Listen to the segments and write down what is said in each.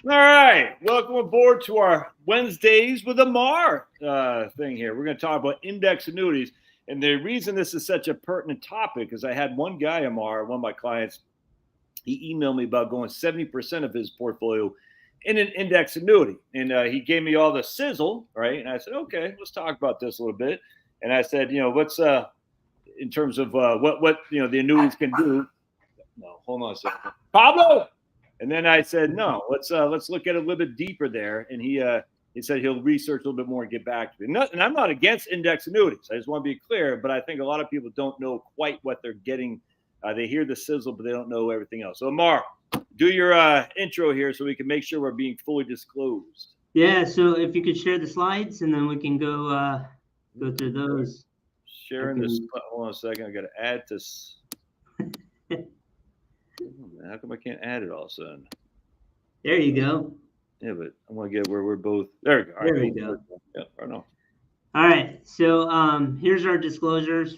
All right, welcome aboard to our Wednesdays with Amar thing here. We're going to talk about index annuities. And the reason this is such a pertinent topic is I had one guy, Amar, one of my clients, he emailed me about going 70% of his portfolio in an index annuity. And he gave me all the sizzle, right? And I said, okay, let's talk about this a little bit. And I said, what's in terms of what the annuities can do. No, hold on a second. Pablo! And then I said, no, let's look at it a little bit deeper there. And he said he'll research a little bit more and get back to me. And I'm not against index annuities. I just want to be clear, but I think a lot of people don't know quite what they're getting. They hear the sizzle, but they don't know everything else. So, Amar, do your intro here so we can make sure we're being fully disclosed. Yeah, so if you could share the slides, and then we can go through those. Sharing this. Hold on a second. I got to add this. How come I can't add it all of a sudden? There you go. Yeah, but I want to get where we're both. There we go. There we go. Yeah, I know. All right. So here's our disclosures.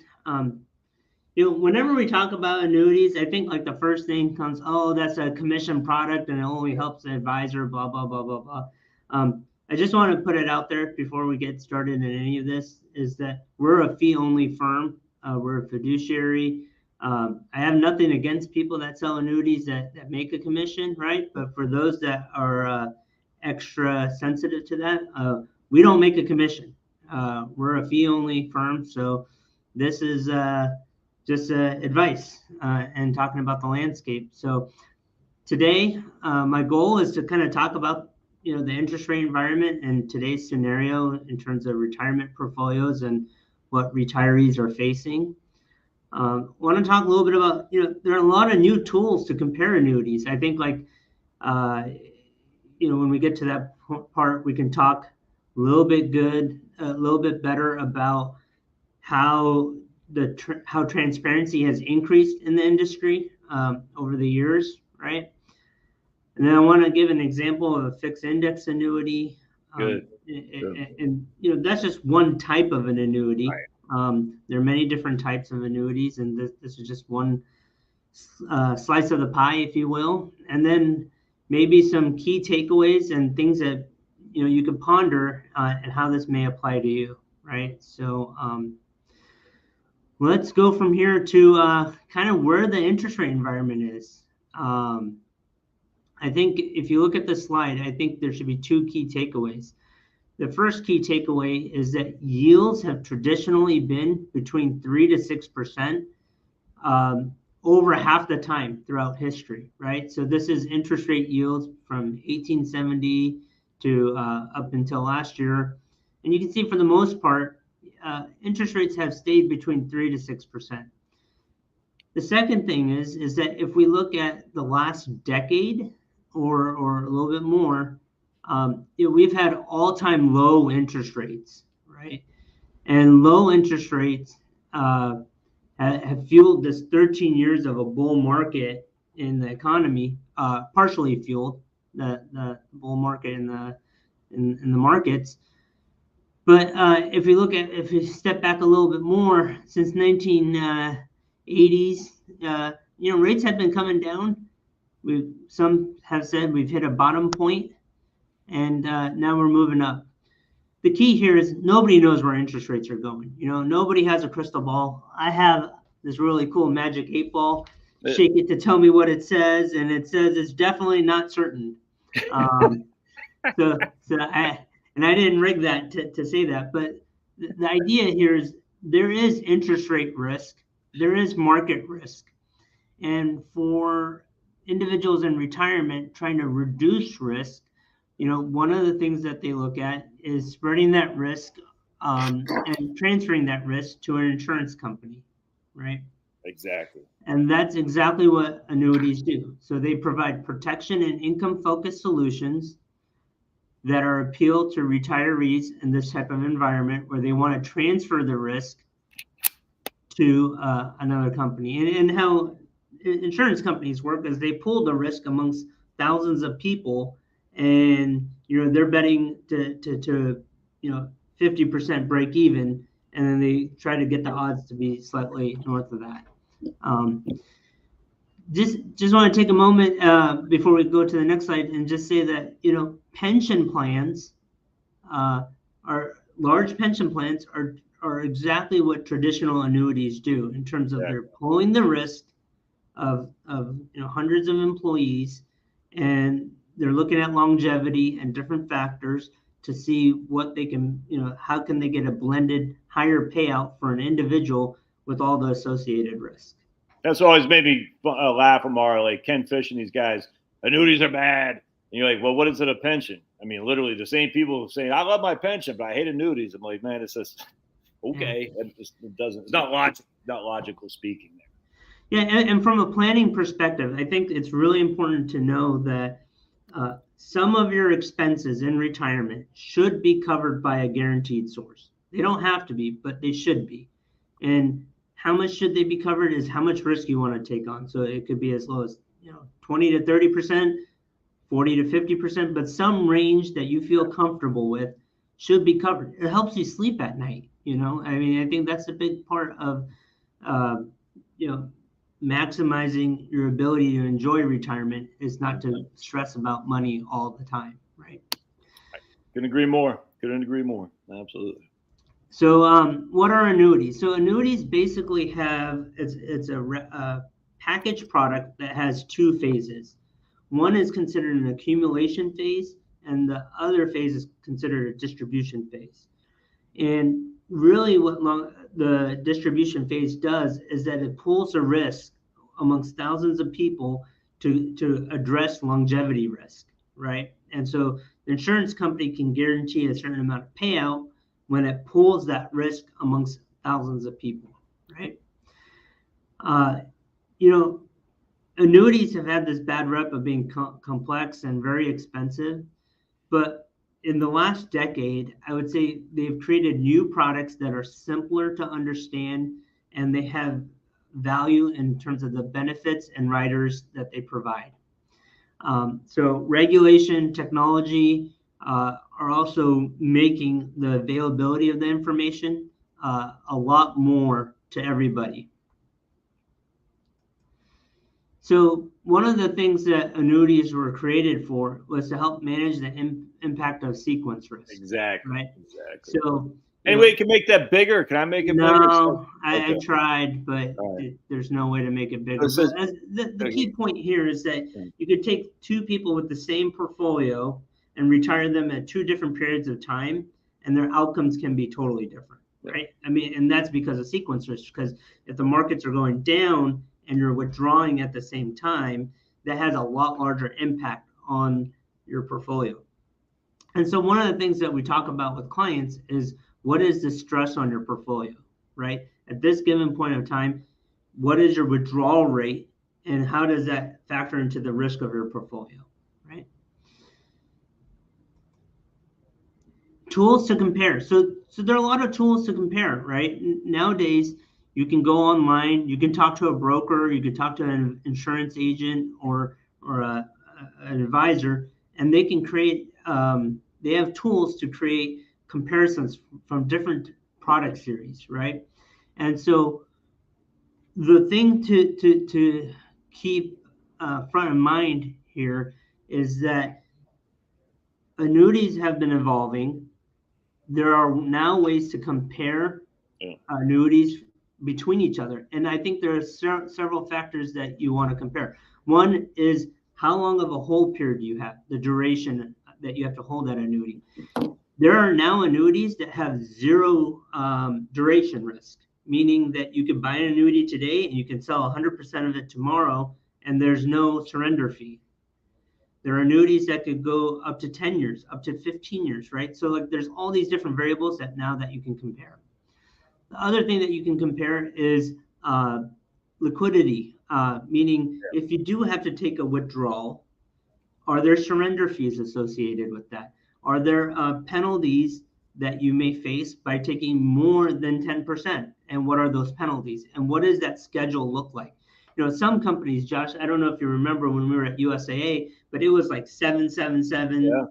Whenever we talk about annuities, I think like the first thing comes, oh, that's a commission product and it only helps the advisor, blah, blah, blah, blah, blah. I just want to put it out there before we get started in any of this, is that we're a fee-only firm. We're a fiduciary. I have nothing against people that sell annuities that make a commission, right? But for those that are extra sensitive to that, we don't make a commission. We're a fee-only firm, so this is just advice and talking about the landscape. So today, my goal is to kind of talk about the interest rate environment and today's scenario in terms of retirement portfolios and what retirees are facing. Want to talk a little bit about, there are a lot of new tools to compare annuities. I think when we get to that part, we can talk a little bit better about how transparency has increased in the industry over the years, right? And then I want to give an example of a fixed index annuity. Good. And that's just one type of an annuity. Right. There are many different types of annuities, and this is just one slice of the pie, if you will. And then maybe some key takeaways and things that you can ponder and how this may apply to you, right? So let's go from here to kind of where the interest rate environment is. I think if you look at the slide, I think there should be two key takeaways. The first key takeaway is that yields have traditionally been between 3 to 6% over half the time throughout history, right? So this is interest rate yields from 1870 to up until last year. And you can see for the most part, interest rates have stayed between 3 to 6%. The second thing is that if we look at the last decade or a little bit more, we've had all-time low interest rates, right? And low interest rates have fueled this 13 years of a bull market in the economy, partially fueled the bull market in the markets. But if we step back a little bit more, since 1980s, rates have been coming down. Some have said we've hit a bottom point, and now we're moving up. The key here is nobody knows where interest rates are going. Nobody has a crystal ball. I have this really cool magic 8-ball. Shake it to tell me what it says, and it says it's definitely not certain. And I didn't rig that to say that, but the idea here is there is interest rate risk, there is market risk, and for individuals in retirement trying to reduce risk, one of the things that they look at is spreading that risk and transferring that risk to an insurance company, right? Exactly. And that's exactly what annuities do. So they provide protection and income-focused solutions that are appeal to retirees in this type of environment where they want to transfer the risk to another company. And how insurance companies work is they pool the risk amongst thousands of people, and they're betting to 50% break even, and then they try to get the odds to be slightly north of that. Just want to take a moment before we go to the next slide and just say that, pension plans are large pension plans are exactly what traditional annuities do in terms of they're pulling the risk of hundreds of employees, and they're looking at longevity and different factors to see what they can, how can they get a blended higher payout for an individual with all the associated risk. That's always made me laugh, Amar, like Ken Fish and these guys. Annuities are bad. And you're like, well, what is it, a pension? I mean, literally the same people saying, I love my pension, but I hate annuities. I'm like, man, it's just, okay. It's not logical speaking there. Yeah, and from a planning perspective, I think it's really important to know that some of your expenses in retirement should be covered by a guaranteed source. They don't have to be, but they should be. And how much should they be covered is how much risk you want to take on. So it could be as low as 20 to 30%, 40 to 50%, but some range that you feel comfortable with should be covered. It helps you sleep at night. I mean, I think that's a big part of maximizing your ability to enjoy retirement is not to stress about money all the time, right? Couldn't agree more. Absolutely. So what are annuities? So annuities basically it's a package product that has two phases. One is considered an accumulation phase, and the other phase is considered a distribution phase. And really what the distribution phase does is that it pools a risk amongst thousands of people to address longevity risk, right? And so the insurance company can guarantee a certain amount of payout when it pools that risk amongst thousands of people, right? Annuities have had this bad rep of being complex and very expensive, but in the last decade, I would say they've created new products that are simpler to understand, and they have value in terms of the benefits and riders that they provide. So regulation, technology are also making the availability of the information a lot more to everybody. So one of the things that annuities were created for was to help manage the impact of sequence risk. Exactly. Right. Exactly. So anyway, you can make that bigger. Can I make it bigger? No, I tried, but there's no way to make it bigger. The key point here is that you could take two people with the same portfolio and retire them at two different periods of time, and their outcomes can be totally different, right? I mean, and that's because of sequence risk, because if the markets are going down and you're withdrawing at the same time, that has a lot larger impact on your portfolio. And so one of the things that we talk about with clients is, what is the stress on your portfolio, right? At this given point of time, what is your withdrawal rate, and how does that factor into the risk of your portfolio, right? Tools to compare. So there are a lot of tools to compare, right? Nowadays, you can go online, you can talk to a broker, you can talk to an insurance agent or an advisor, and they can create, they have tools to create comparisons from different product series, right? And so the thing to keep front of mind here is that annuities have been evolving. There are now ways to compare annuities between each other. And I think there are several factors that you want to compare. One is how long of a hold period you have, the duration that you have to hold that annuity. There are now annuities that have zero duration risk, meaning that you can buy an annuity today and you can sell 100% of it tomorrow, and there's no surrender fee. There are annuities that could go up to 10 years, up to 15 years, right? So like there's all these different variables that you can compare. The other thing that you can compare is liquidity, meaning if you do have to take a withdrawal, are there surrender fees associated with that? Are there penalties that you may face by taking more than 10%? And what are those penalties? And what does that schedule look like? Some companies, Josh, I don't know if you remember when we were at USAA, but it was like 777. Yeah.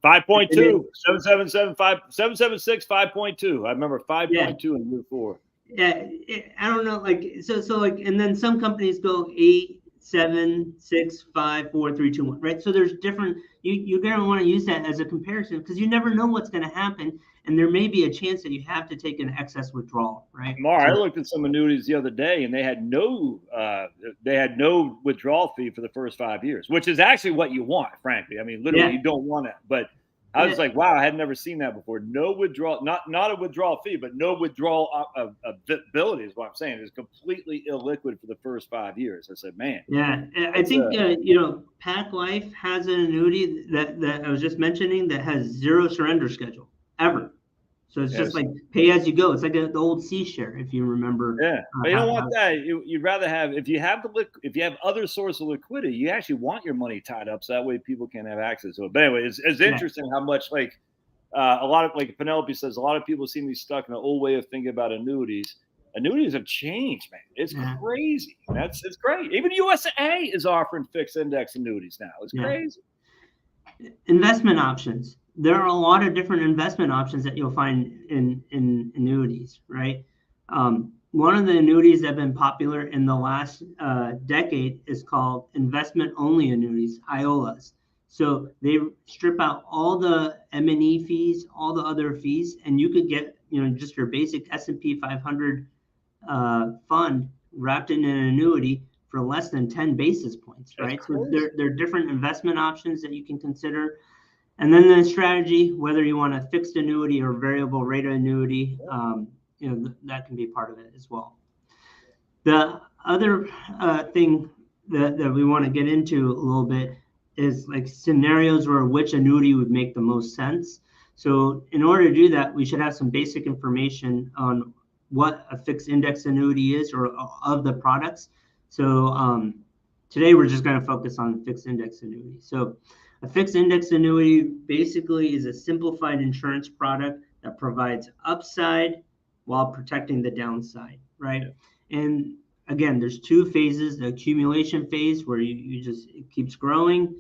5.2, 777, 776, 5.2. I remember 5.2 in year 4. Yeah, I don't know, like so like, and then some companies go 8, 7, 6, 5, 4, 3, 2, 1, right? So there's different, you're going to want to use that as a comparison because you never know what's going to happen. And there may be a chance that you have to take an excess withdrawal, right? Amar, I looked at some annuities the other day, and they had no withdrawal fee for the first 5 years, which is actually what you want, frankly. I mean, literally, you don't want it. But I was like, wow, I had never seen that before. No withdrawal, not a withdrawal fee, but no withdrawal ability is what I'm saying. It's completely illiquid for the first 5 years. I said, man. Yeah, I think Pac Life has an annuity that I was just mentioning that has 0 surrender schedule ever. So it's just like pay as you go. It's like the old C share, if you remember. Yeah, but you don't want that. You'd rather have, if you have other source of liquidity, you actually want your money tied up so that way people can have access to it. But anyway, it's interesting how much a lot of, like Penelope says, a lot of people seem to be stuck in an old way of thinking about annuities. Annuities have changed, man. It's crazy. It's great. Even USA is offering fixed index annuities now. It's crazy. Investment options. There are a lot of different investment options that you'll find in annuities, right? One of the annuities that have been popular in the last decade is called investment-only annuities, IOLAs. So they strip out all the M&E fees, all the other fees, and you could get, just your basic S&P 500 fund wrapped in an annuity for less than 10 basis points, right? So there are different investment options that you can consider. And then the strategy, whether you want a fixed annuity or variable rate annuity, that can be part of it as well. The other thing that we want to get into a little bit is like scenarios where which annuity would make the most sense. So in order to do that, we should have some basic information on what a fixed index annuity is or of the products. So today we're just going to focus on fixed index annuity. So a fixed index annuity basically is a simplified insurance product that provides upside while protecting the downside, right? And again, there's 2 phases: the accumulation phase where it keeps growing,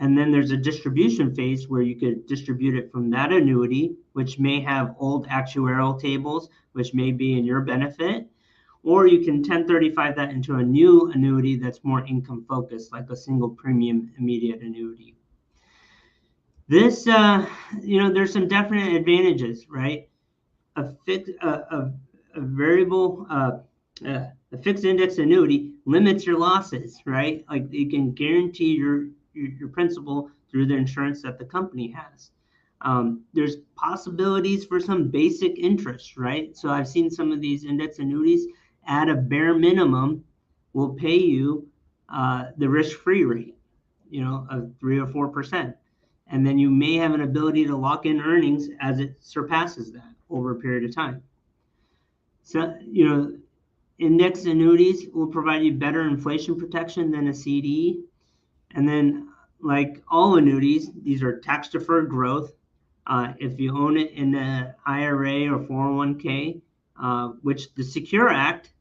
and then there's a distribution phase where you could distribute it from that annuity, which may have old actuarial tables, which may be in your benefit, or you can 1035 that into a new annuity that's more income focused, like a single premium immediate annuity. This, there's some definite advantages, right? A fixed index annuity limits your losses, right? Like you can guarantee your principal through the insurance that the company has. There's possibilities for some basic interest, right? So I've seen some of these index annuities at a bare minimum will pay you the risk-free rate, of 3 or 4%. And then you may have an ability to lock in earnings as it surpasses that over a period of time. So, index annuities will provide you better inflation protection than a CD. And then, like all annuities, these are tax-deferred growth. If you own it in the IRA or 401k, which the Secure Act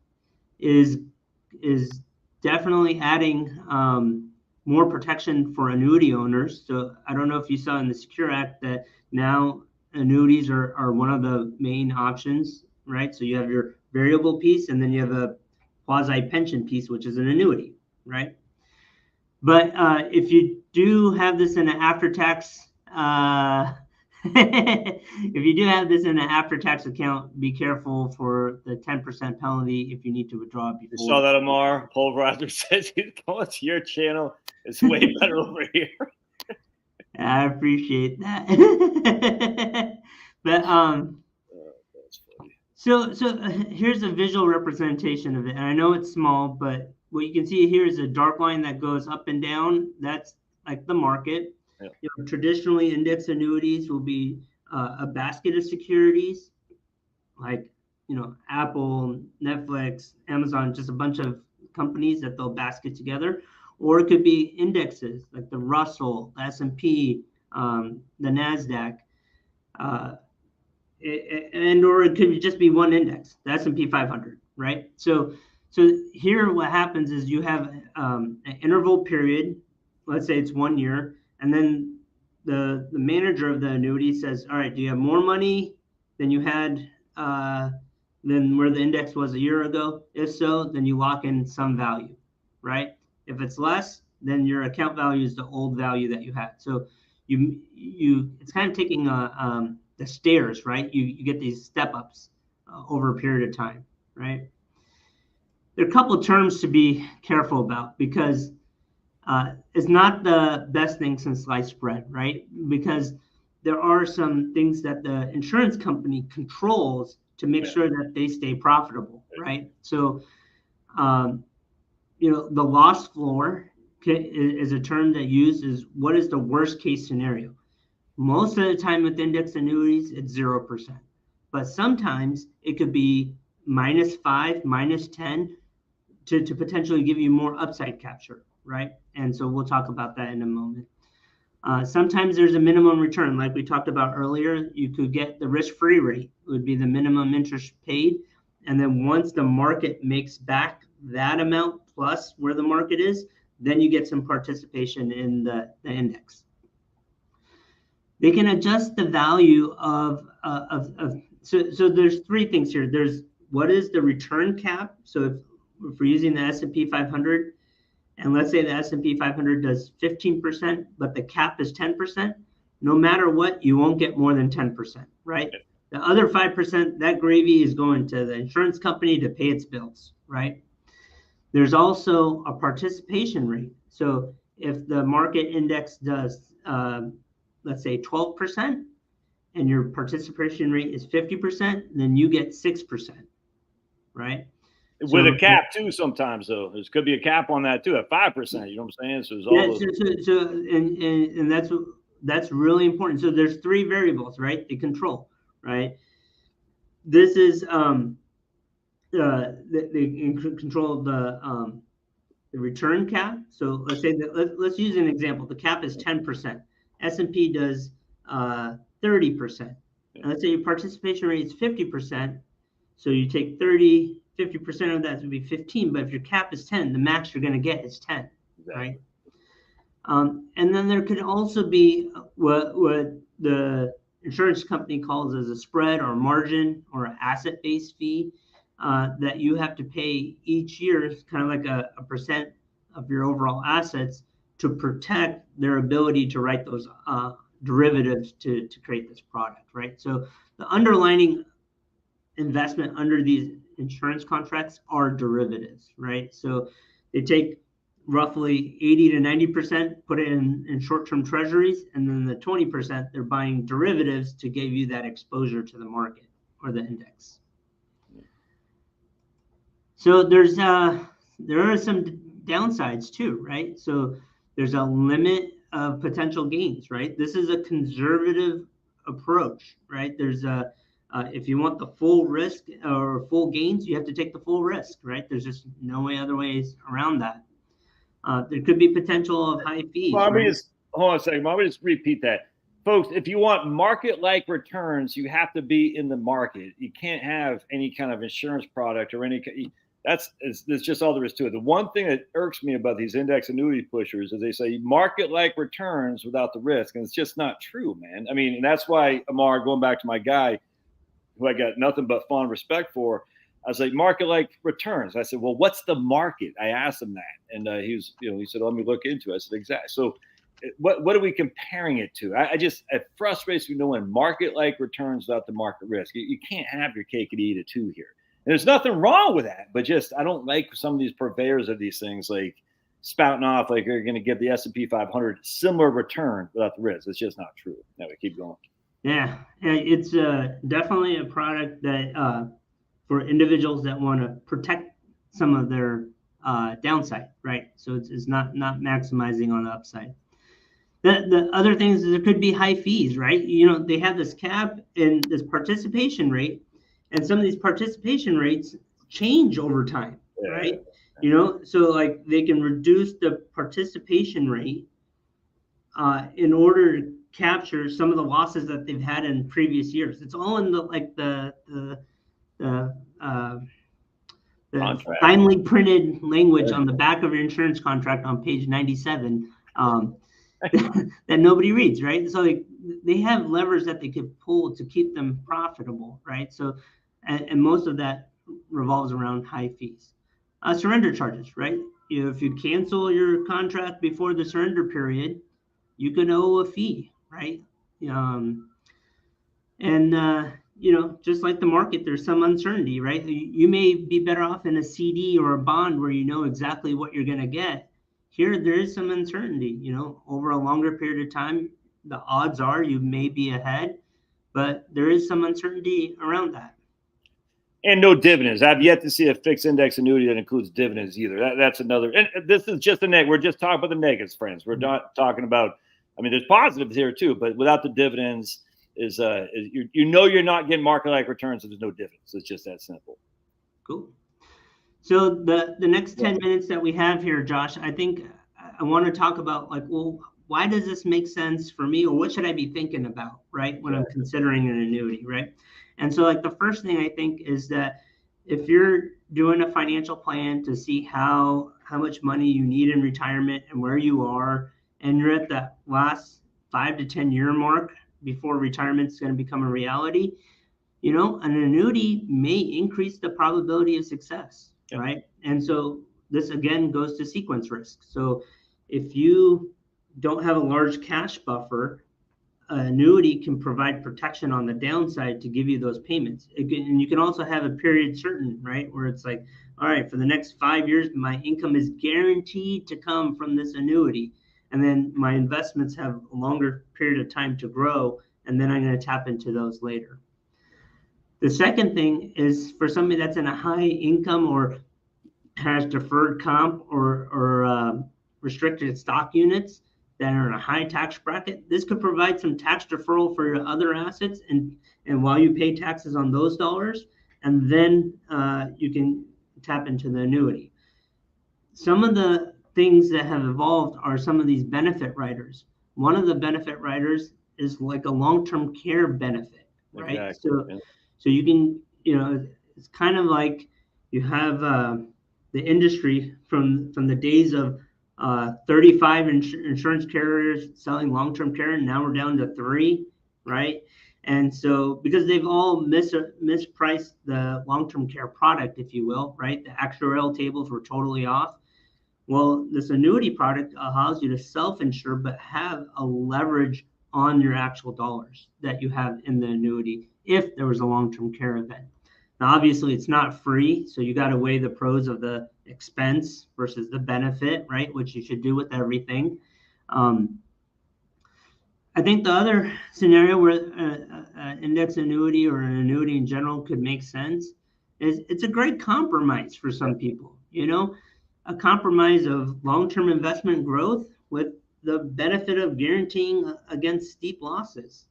is definitely adding more protection for annuity owners. So I don't know if you saw in the Secure Act that now annuities are one of the main options, right? So you have your variable piece, and then you have a quasi-pension piece, which is an annuity, right? But if you do have this in an after-tax, if you do have this in an after-tax account, be careful for the 10% penalty if you need to withdraw before. You saw that, Amar? Pulverizer says he's going to your channel. It's way better over here. I appreciate that. But so here's a visual representation of it. And I know it's small, but what you can see here is a dark line that goes up and down. That's like the market. Yeah. Traditionally, index annuities will be a basket of securities, like Apple, Netflix, Amazon, just a bunch of companies that they'll basket together. Or it could be indexes like the Russell, the S&P, the NASDAQ, or it could just be one index, the S&P 500, right? So here what happens is you have an interval period, let's say it's 1 year, and then the manager of the annuity says, all right, do you have more money than you had than where the index was a year ago? If so, then you lock in some value, right? If it's less, then your account value is the old value that you had. So it's kind of taking the stairs, right? You get these step ups over a period of time, right? There are a couple of terms to be careful about because it's not the best thing since sliced spread, right? Because there are some things that the insurance company controls to make sure that they stay profitable, right? So, the loss floor is a term that uses what is the worst case scenario. Most of the time with index annuities, it's 0%. But sometimes it could be -5, -10 to potentially give you more upside capture, right? And so we'll talk about that in a moment. Sometimes there's a minimum return, like we talked about earlier. You could get the risk-free rate, would be the minimum interest paid. And then once the market makes back that amount plus where the market is, then you get some participation in the index. They can adjust the value so there's three things here. There's what is the return cap? So if we're using the S&P 500, and let's say the S&P 500 does 15%, but the cap is 10%, no matter what, you won't get more than 10%, right? The other 5%, that gravy is going to the insurance company to pay its bills, right? There's also a participation rate. So if the market index does, let's say 12%, and your participation rate is 50%, then you get 6%, right? With a cap too, sometimes though, there could be a cap on that too at 5%. You know what I'm saying? So there's all and that's really important. So there's three variables, right? They control, right? This is they control the return cap. So let's say that let's use an example. The cap is 10%. S&P does 30%. And let's say your participation rate is 50%. So you take 50% of that would be 15, but if your cap is 10, the max you're going to get is 10, right? And then there could also be what the insurance company calls as a spread or margin or an asset-based fee that you have to pay each year. It's kind of like a percent of your overall assets to protect their ability to write those derivatives to create this product, right? So the underlying investment under these insurance contracts are derivatives, right? So they take roughly 80 to 90%, put it in short-term treasuries, and then the 20% they're buying derivatives to give you that exposure to the market or the index. So there are some downsides too, right? So there's a limit of potential gains, right? This is a conservative approach, right? There's if you want the full risk or full gains, you have to take the full risk, right? There's just no other ways around that. There could be potential of high fees. Well, hold on a second. Let me just repeat that. Folks, if you want market-like returns, you have to be in the market. You can't have any kind of insurance product or that's just all there is to it. The one thing that irks me about these index annuity pushers is they say market-like returns without the risk, and it's just not true, man. I mean, and that's why, Amar, going back to my guy, who I got nothing but fond respect for, I was like, market-like returns. I said, well, what's the market? I asked him that, and he said, let me look into it. I said, exactly. So, what are we comparing it to? It frustrates me knowing market-like returns without the market risk. You can't have your cake and eat it too here. And there's nothing wrong with that, but just I don't like some of these purveyors of these things like spouting off like they're going to give the S&P 500 similar return without the risk. It's just not true. Now we keep going. Yeah, it's definitely a product that for individuals that want to protect some of their downside, right? So it's not maximizing on the upside. The other things is there could be high fees, right? They have this cap and this participation rate, and some of these participation rates change over time, right? So like they can reduce the participation rate in order to capture some of the losses that they've had in previous years. It's all in the finely printed language on the back of your insurance contract on page 97 that nobody reads, right? So they have levers that they could pull to keep them profitable, right? So and most of that revolves around high fees. Surrender charges, right? if you cancel your contract before the surrender period, you can owe a fee, right? Um, and just like the market, there's some uncertainty, right? You may be better off in a CD or a bond where you know exactly what you're going to get. Here, there is some uncertainty. Over a longer period of time, the odds are you may be ahead, but there is some uncertainty around that. And no dividends. I've yet to see a fixed index annuity that includes dividends either. That's another. And this is just we're just talking about the negatives, friends. We're not talking about. I mean, there's positives here too, but without the dividends, you're not getting market-like returns if there's no dividends. It's just that simple. Cool. So the next 10 minutes that we have here, Josh, I think I want to talk about why does this make sense for me, or what should I be thinking about, right, when I'm considering an annuity, right? And so the first thing I think is that if you're doing a financial plan to see how much money you need in retirement and where you are, and you're at that last 5 to 10 year mark before retirement's going to become a reality, an annuity may increase the probability of success, right? And so this again goes to sequence risk. So if you don't have a large cash buffer, an annuity can provide protection on the downside to give you those payments. And you can also have a period certain, right, where it's like, all right, for the next 5 years, my income is guaranteed to come from this annuity. And then my investments have a longer period of time to grow, and then I'm going to tap into those later. The second thing is for somebody that's in a high income or has deferred comp or restricted stock units that are in a high tax bracket, this could provide some tax deferral for your other assets, and while you pay taxes on those dollars, and then you can tap into the annuity. Some of the things that have evolved are some of these benefit riders. One of the benefit riders is like a long-term care benefit, right? Exactly. So you can, it's kind of like you have the industry from the days of 35 insurance carriers selling long-term care, and now we're down to 3, right? And so because they've all mispriced the long-term care product, if you will, right? The actuarial tables were totally off. Well, this annuity product allows you to self-insure, but have a leverage on your actual dollars that you have in the annuity if there was a long-term care event. Now, obviously, it's not free, so you got to weigh the pros of the expense versus the benefit, right, which you should do with everything. I think the other scenario where an index annuity or an annuity in general could make sense is it's a great compromise for some people, a compromise of long-term investment growth with the benefit of guaranteeing against steep losses,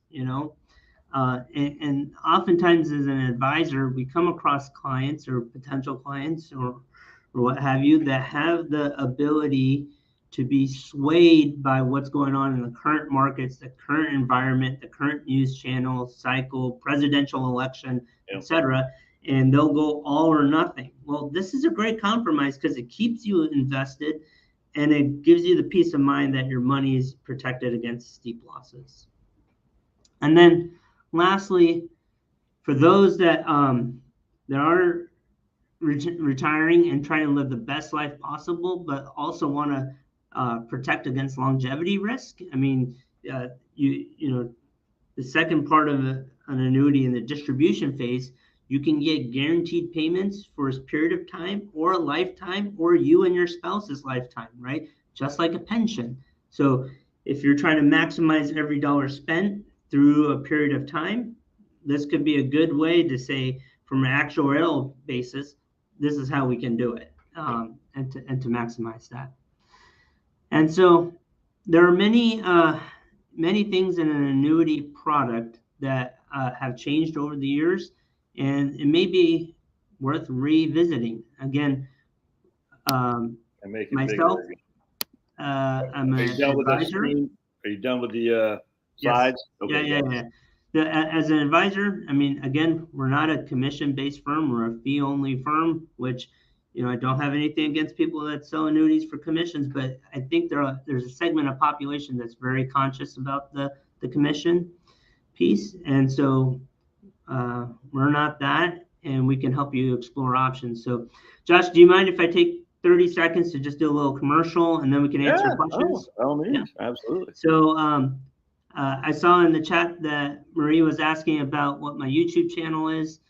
and oftentimes as an advisor, we come across clients or potential clients or what have you that have the ability to be swayed by what's going on in the current markets, the current environment, the current news channel, cycle, presidential election, etc., and they'll go all or nothing. Well, this is a great compromise because it keeps you invested and it gives you the peace of mind that your money is protected against steep losses. And then lastly, for those that are retiring and trying to live the best life possible, but also want to protect against longevity risk. I mean, the second part of an annuity in the distribution phase, you can get guaranteed payments for a period of time or a lifetime, or you and your spouse's lifetime, right? Just like a pension. So if you're trying to maximize every dollar spent through a period of time, this could be a good way to say, from an actuarial basis, this is how we can do it, and to maximize that. And so there are many things in an annuity product that have changed over the years, and it may be worth revisiting. Again, myself, I'm an advisor. Are you done with the slides? Yes. Okay, yeah. As an advisor, I mean, again, we're not a commission-based firm. We're a fee-only firm, which, I don't have anything against people that sell annuities for commissions, but I think there's a segment of population that's very conscious about the commission piece. And so we're not that, and we can help you explore options. So, Josh, do you mind if I take 30 seconds to just do a little commercial, and then we can answer Yeah. questions? Oh, means. Absolutely. So I saw in the chat that Marie was asking about what my YouTube channel is.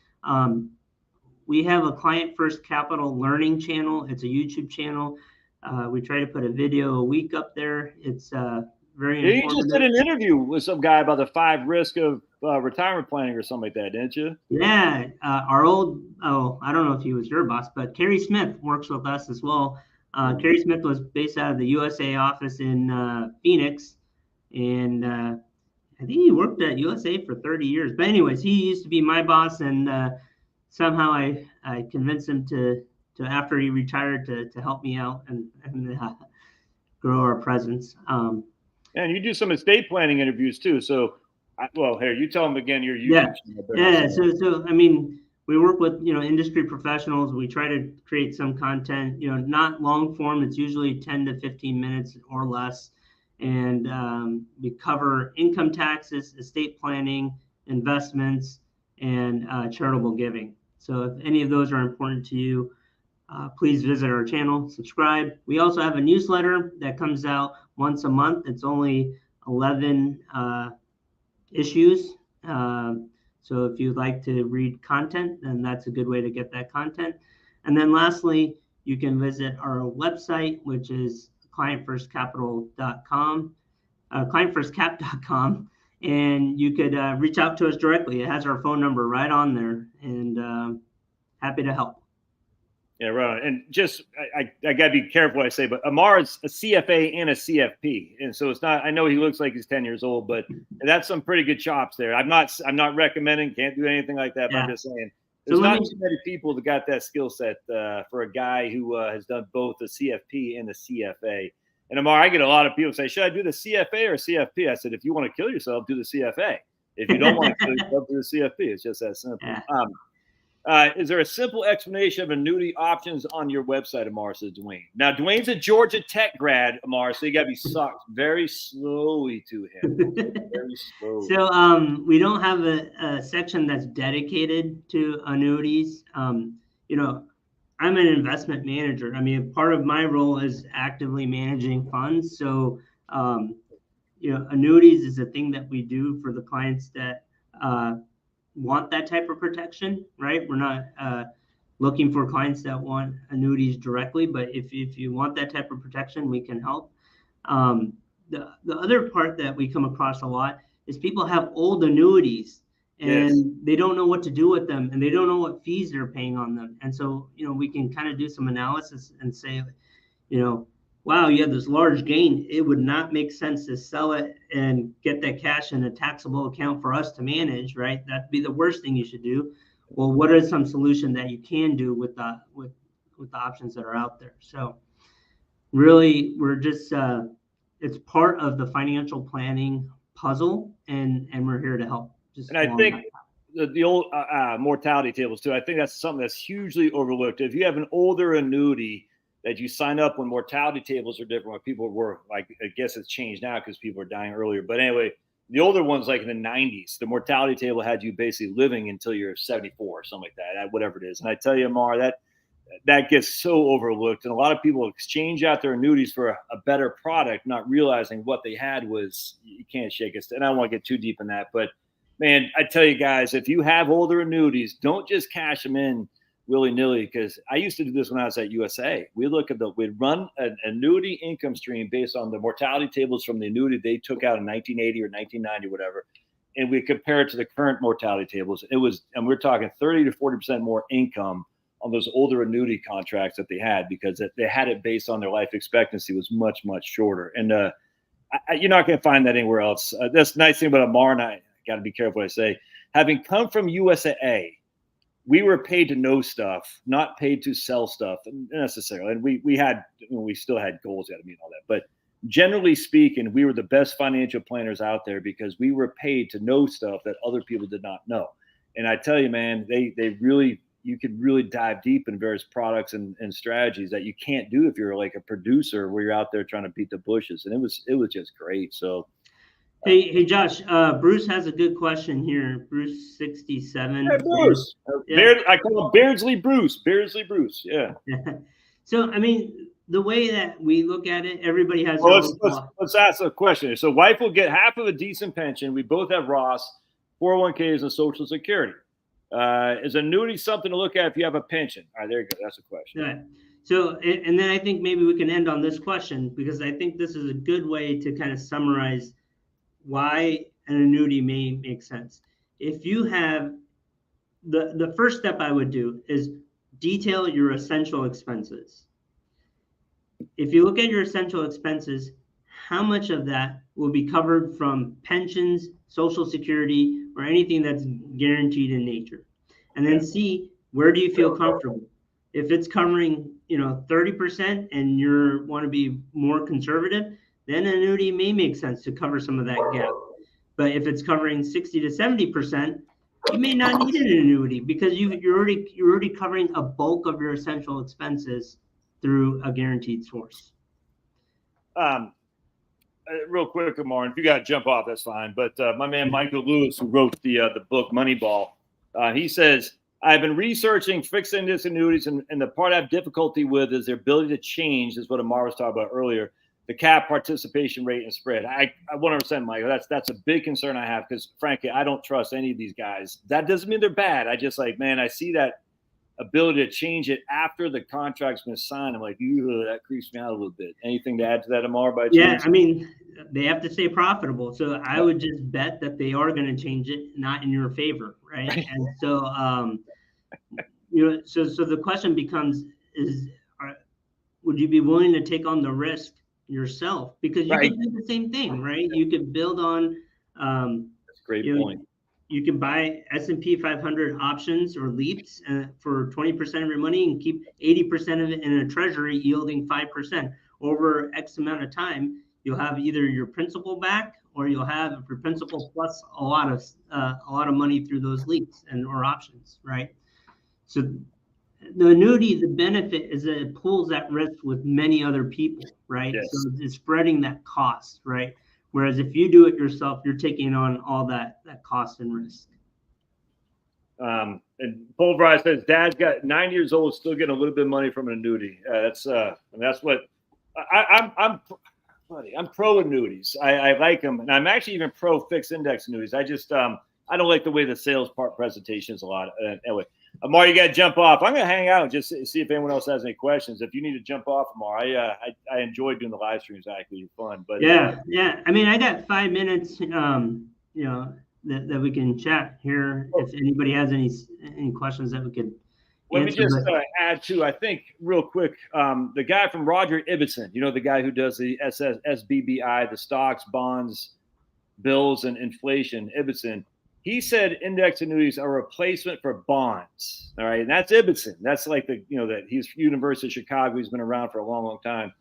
We have a Client First Capital Learning channel. It's a YouTube channel. We try to put a video a week up there. It's very Yeah, you just did informative. an interview with some guy about the 5 risks of retirement planning or something like that, didn't you? Yeah, our old, I don't know if he was your boss, but Kerry Smith works with us as well. Kerry Smith was based out of the USA office in Phoenix, and I think he worked at USA for 30 years. But anyways, he used to be my boss, and somehow I convinced him to after he retired to help me out and grow our presence. And you do some estate planning interviews too. So, well, here, you tell them again your YouTube channel. Yeah. So I mean, we work with industry professionals. We try to create some content, not long form. It's usually 10 to 15 minutes or less, and we cover income taxes, estate planning, investments, and charitable giving. So if any of those are important to you, please visit our channel, subscribe. We also have a newsletter that comes out once a month. It's only 11 issues. So if you'd like to read content, then that's a good way to get that content. And then lastly, you can visit our website, which is clientfirstcapital.com, clientfirstcap.com, and you could reach out to us directly. It has our phone number right on there, and happy to help. Yeah, right. And just, I got to be careful what I say, but Amar is a CFA and a CFP. And so it's not, I know he looks like he's 10 years old, but that's some pretty good chops there. I'm not recommending, can't do anything like that, but I'm just saying there's not too many people that got that skill set for a guy who has done both the CFP and the CFA. And Amar, I get a lot of people say, should I do the CFA or CFP? I said, if you want to kill yourself, do the CFA. If you don't want to kill yourself, do the CFP. It's just that simple. Is there a simple explanation of annuity options on your website, Amar, says Dwayne. Now, Dwayne's a Georgia Tech grad, Amar, so you got to be sucked very slowly to him. Very slowly. So we don't have a section that's dedicated to annuities. I'm an investment manager. I mean, part of my role is actively managing funds. So, annuities is a thing that we do for the clients that want that type of protection, right? We're not looking for clients that want annuities directly, but if you want that type of protection, we can help. The other part that we come across a lot is people have old annuities and they don't know what to do with them, and they don't know what fees they're paying on them. And so, we can kind of do some analysis and say, wow, you have this large gain. It would not make sense to sell it and get that cash in a taxable account for us to manage, right? That'd be the worst thing you should do. Well, what are some solutions that you can do with the options that are out there? So really, we're just it's part of the financial planning puzzle, and we're here to help. And I think the old mortality tables too, I think that's something that's hugely overlooked. If you have an older annuity that you sign up when mortality tables are different, when people were like, I guess it's changed now because people are dying earlier. But anyway, the older ones, like in the 90s, the mortality table had you basically living until you're 74 or something like that, whatever it is. And I tell you, Amar, that gets so overlooked. And a lot of people exchange out their annuities for a better product, not realizing what they had was, you can't shake us. And I don't want to get too deep in that. But man, I tell you guys, if you have older annuities, don't just cash them in willy-nilly, because I used to do this when I was at USA. We'd run an annuity income stream based on the mortality tables from the annuity they took out in 1980 or 1990, whatever, and we compare it to the current mortality tables. And we're talking 30 to 40% more income on those older annuity contracts that they had, because they had it based on their life expectancy was much, much shorter. And you're not going to find that anywhere else. That's the nice thing about Amar, and I got to be careful what I say. Having come from USA, we were paid to know stuff, not paid to sell stuff necessarily. And we still had goals that mean all that. But generally speaking, we were the best financial planners out there because we were paid to know stuff that other people did not know. And I tell you, man, you could really dive deep in various products and strategies that you can't do if you're like a producer where you're out there trying to beat the bushes. And it was just great. So. Hey, Josh, Bruce has a good question here. Bruce 67. Hey, Bruce. Yeah. I call him Beardsley Bruce. Yeah. So, I mean, the way that we look at it, everybody has Well, their own. let's ask a question. So wife will get half of a decent pension. We both have Ross, 401ks, and Social Security. Is annuity something to look at if you have a pension? All right, there you go. That's a question. Right. So, and then I think maybe we can end on this question, because I think this is a good way to kind of summarize why an annuity may make sense. If you have the first step I would do is detail your essential expenses. If you look at your essential expenses, how much of that will be covered from pensions, Social Security, or anything that's guaranteed in nature? And then see, where do you feel comfortable? If it's covering, 30% and you want to be more conservative, then an annuity may make sense to cover some of that gap. But if it's covering 60 to 70%, you may not need an annuity, because you're already covering a bulk of your essential expenses through a guaranteed source. Real quick, Amar, if you got to jump off, that's fine. But my man Michael Lewis, who wrote the book Moneyball, he says, I've been researching fixed index annuities, and the part I have difficulty with is their ability to change, is what Amar was talking about earlier, the cap, participation rate, and spread. I 100%, Michael, that's a big concern I have, because frankly, I don't trust any of these guys. That doesn't mean they're bad. I just I see that ability to change it after the contract's been signed. I'm like, that creeps me out a little bit. Anything to add to that, Amar, by chance? Yeah, I mean, they have to stay profitable. So I would just bet that they are going to change it, not in your favor, right? And so, so the question becomes, would you be willing to take on the risk yourself? Because you can do the same thing, right? You could build on. That's a great point. You can buy S&P 500 options or leaps for 20% of your money and keep 80% of it in a treasury yielding 5%. Over X amount of time, you'll have either your principal back, or you'll have your principal plus a lot of money through those leaps or options, right? So the annuity, the benefit is that it pools that risk with many other people, right? Yes. So it's spreading that cost, right? Whereas if you do it yourself, you're taking on all that cost and risk. And Pulverize says, Dad's got 9 years old, still getting a little bit of money from an annuity. That's what I'm pro annuities. I like them, and I'm actually even pro fixed index annuities. I just I don't like the way the sales part presentation is a lot. Anyway, Amar, you got to jump off. I'm going to hang out and just see if anyone else has any questions. If you need to jump off, Amar, I enjoy doing the live streams. Actually, fun. But yeah. I mean, I got 5 minutes. That we can chat here. If anybody has any questions that we could. Let me just add to, I think, real quick, the guy from Roger Ibbotson, the guy who does the SBBI, the stocks, bonds, bills, and inflation, Ibbotson. He said index annuities are a replacement for bonds. All right. And that's Ibbotson. That's like that he's University of Chicago. He's been around for a long, long time.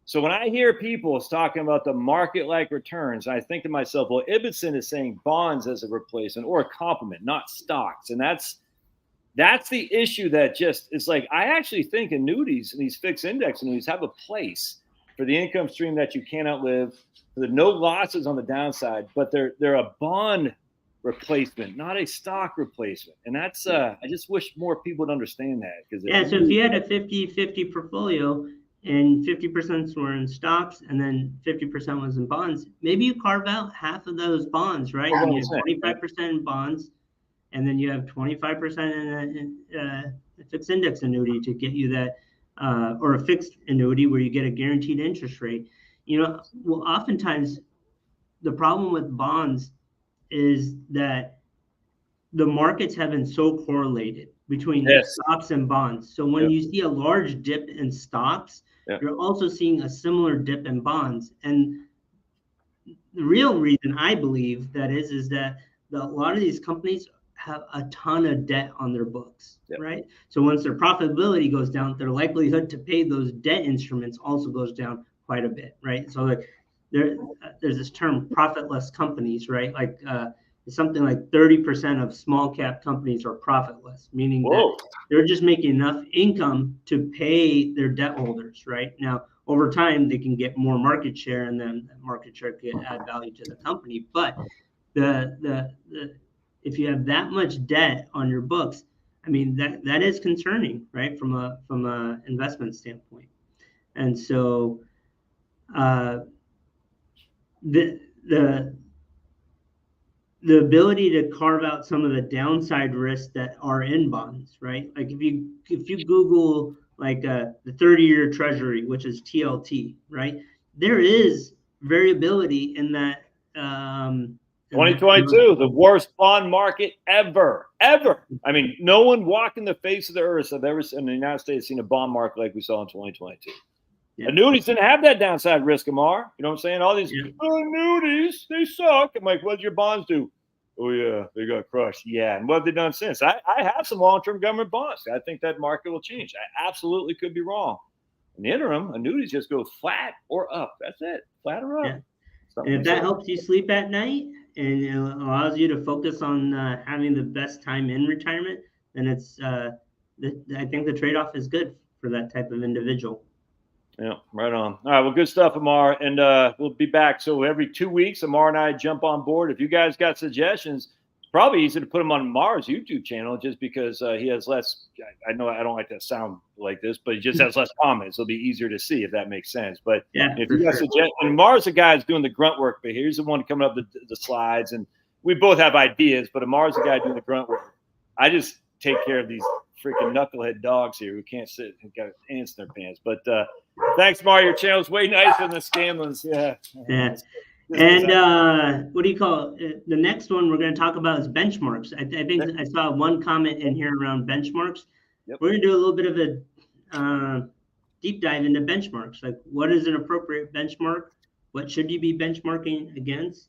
So when I hear people talking about the market-like returns, I think to myself, well, Ibbotson is saying bonds as a replacement or a complement, not stocks. And that's the issue that just is I actually think annuities and these fixed index annuities have a place for the income stream that you can't outlive, for the no losses on the downside, but they're a bond replacement, not a stock replacement. And that's I just wish more people would understand that. So if you had a 50-50 portfolio and 50% were in stocks and then 50% was in bonds, maybe you carve out half of those bonds, right? And you have 25% in bonds, and then you have 25% in a fixed index annuity to get you that, or a fixed annuity where you get a guaranteed interest rate. Oftentimes the problem with bonds is that the markets have been so correlated between stocks and bonds. So when you see a large dip in stocks, you're also seeing a similar dip in bonds. And the real reason I believe that is that a lot of these companies have a ton of debt on their books, right? So once their profitability goes down, their likelihood to pay those debt instruments also goes down quite a bit, right? So there's this term profitless companies, right? Something like 30% of small cap companies are profitless, meaning that they're just making enough income to pay their debt holders, right? Now, over time, they can get more market share, and then that market share can add value to the company. But if you have that much debt on your books, I mean, that is concerning, right? From a investment standpoint. And so the ability to carve out some of the downside risks that are in bonds, right? Like if you Google like the 30-year Treasury, which is TLT, right? There is variability in that. 2022, the worst bond market ever. I mean, no one walking the face of the earth have ever in the United States seen a bond market like we saw in 2022. Yeah. Annuities didn't have that downside risk, Amar. You know what I'm saying? All these annuities, they suck. I'm like, what did your bonds do? Oh, yeah, they got crushed. Yeah. And what have they done since? I have some long-term government bonds. I think that market will change. I absolutely could be wrong. In the interim, annuities just go flat or up. That's it. Flat or up. Yeah. And if that helps you sleep at night and it allows you to focus on having the best time in retirement, then it's I think the trade-off is good for that type of individual. Yeah, right on. All right, well, good stuff, Amar, and we'll be back. So every 2 weeks, Amar and I jump on board. If you guys got suggestions, it's probably easy to put them on Amar's YouTube channel just because he has less. I know I don't like to sound like this, but he just has less comments. It'll be easier to see if that makes sense. But yeah, if you got suggestions, and Amar's the guy who's doing the grunt work, but he's the one coming up the slides, and we both have ideas, but Amar's the guy doing the grunt work. I just take care of these freaking knucklehead dogs here who can't sit and got ants in their pants. But thanks, Mar. Your channel's way nicer than the Scanlons. Yeah. And what do you call it? The next one we're going to talk about is benchmarks. I think I saw one comment in here around benchmarks. Yep. We're going to do a little bit of a deep dive into benchmarks. Like, what is an appropriate benchmark? What should you be benchmarking against?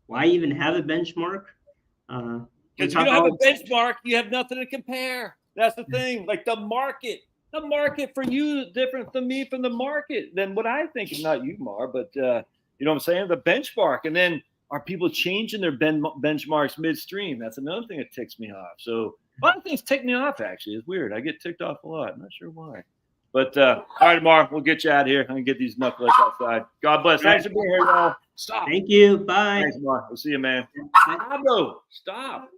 Why even have a benchmark? Because you don't have a benchmark, you have nothing to compare. That's the thing. Like the market for you is different than me from the market than what I think is not you, Mar, but you know what I'm saying? The benchmark. And then are people changing their benchmarks midstream? That's another thing that ticks me off. So a lot of things tick me off, actually. It's weird. I get ticked off a lot. I'm not sure why. But all right, Mar, we'll get you out of here. I'm going to get these knuckleheads outside. God bless. Thanks for being here, y'all. Stop. Thank you. Bye. Thanks, Mar. We'll see you, man. Stop.